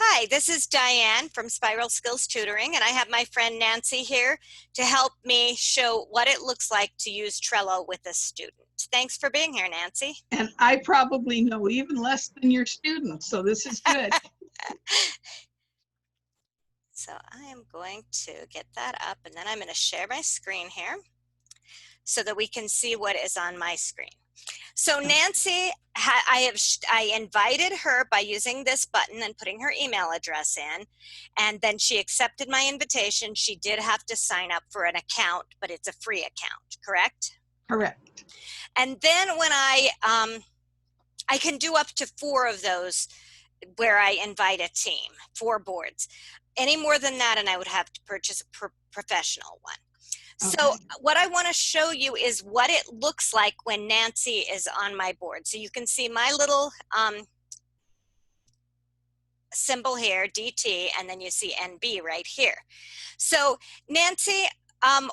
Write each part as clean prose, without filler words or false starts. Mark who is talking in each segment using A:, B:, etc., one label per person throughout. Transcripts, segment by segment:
A: Hi, this is Diane from Spiral Skills Tutoring, and I have my friend Nancy here to help me show what it looks like to use Trello with a student. Thanks for being here, Nancy.
B: And I probably know even less than your students, so this is good.
A: So I am going to get that up, and then I'm going to share my screen here so that we can see what is on my screen. So Nancy, I invited her by using this button and putting her email address in, and then she accepted my invitation. She did have to sign up for an account, but it's a free account, correct?
B: Correct.
A: And then when I can do up to 4 of those where I invite a team, 4 boards. Any more than that, and I would have to purchase a professional one. So what I want to show you is what it looks like when Nancy is on my board. So you can see my little symbol here, DT, and then you see NB right here. So Nancy,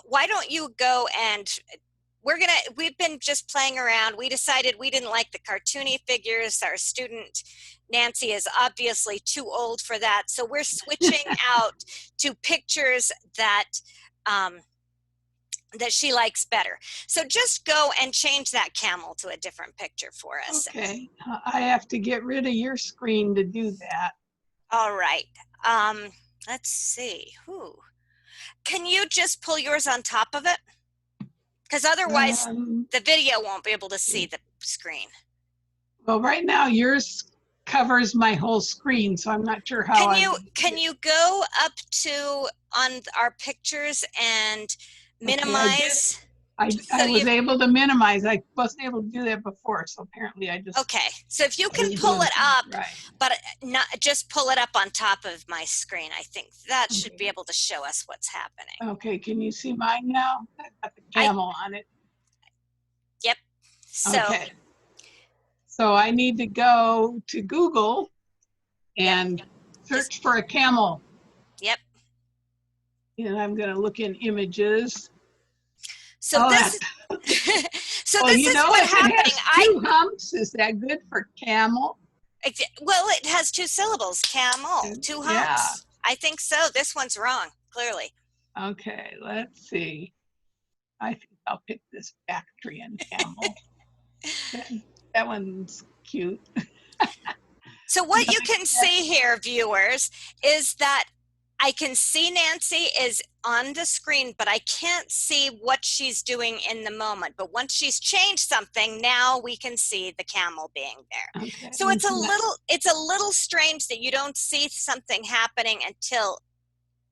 A: why don't you go and we've been just playing around. We decided we didn't like the cartoony figures. Our student Nancy is obviously too old for that. So we're switching out to pictures that that she likes better. So just go and change that camel to a different picture for us.
B: Okay, I have to get rid of your screen to do that.
A: All right. Let's see. Can you just pull yours on top of it? Because otherwise the video won't be able to see the screen.
B: Well, right now yours covers my whole screen, so I'm not sure how.
A: Can you go up to on our pictures and minimize?
B: Okay, I was able to minimize. I wasn't able to do that before, so apparently I just.
A: Okay, so if you can pull it up,
B: right,
A: but not just pull it up on top of my screen, I think that should be able to show us what's happening.
B: Okay, can you see mine now? I got the camel on it.
A: Yep. So.
B: Okay. So I need to go to Google and search for a camel.
A: Yep.
B: And I'm going to look in images.
A: So this is what's happening.
B: It has 2 humps. Is that good for camel?
A: Well, it has 2 syllables, camel, 2 humps.
B: Yeah.
A: I think so. This one's wrong, clearly.
B: Okay, let's see. I think I'll pick this Bactrian camel. That one's cute.
A: So what you can see here, viewers, is that I can see Nancy is on the screen, but I can't see what she's doing in the moment. But once she's changed something, now we can see the camel being there. Okay. So it's a little strange that you don't see something happening until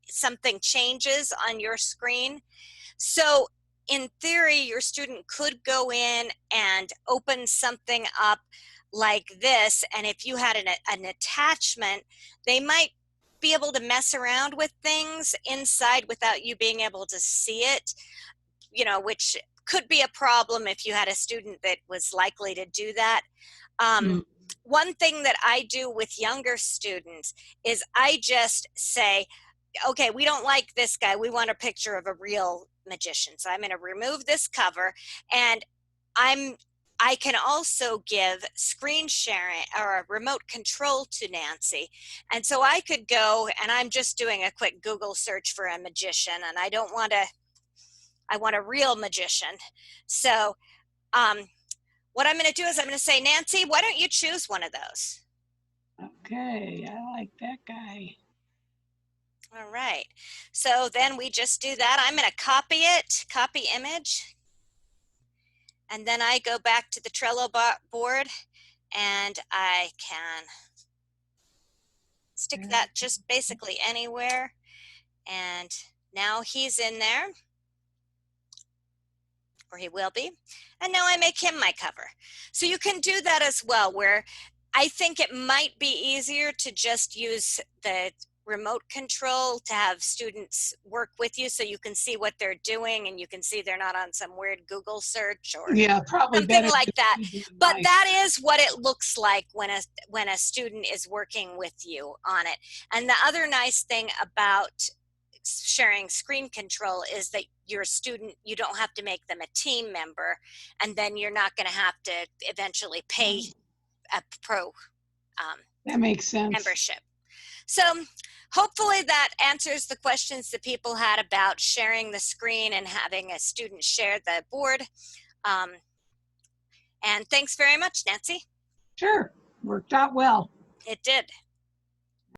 A: something changes on your screen. So in theory, your student could go in and open something up like this, and if you had an attachment, they might be able to mess around with things inside without you being able to see it, which could be a problem if you had a student that was likely to do that. One thing that I do with younger students is I just say, okay, we don't like this guy. We want a picture of a real magician. So I'm going to remove this cover, and I can also give screen sharing or a remote control to Nancy. And so I could go, and I'm just doing a quick Google search for a magician, and I want a real magician. So what I'm going to do is I'm going to say, Nancy, why don't you choose one of those?
B: Okay, I like that guy.
A: All right, so then we just do that. I'm going to copy it, copy image, and then I go back to the Trello board, and I can stick that just basically anywhere, and now he's in there, or he will be, and now I make him my cover. So you can do that as well, where I think it might be easier to just use the remote control to have students work with you so you can see what they're doing and you can see they're not on some weird Google search or
B: probably
A: something like that. But that is what it looks like when a student is working with you on it. And the other nice thing about sharing screen control is that your student, you don't have to make them a team member, and then you're not going to have to eventually pay a pro
B: that makes sense.
A: membership. So hopefully that answers the questions that people had about sharing the screen and having a student share the board. And thanks very much, Nancy.
B: Sure, worked out well.
A: It did.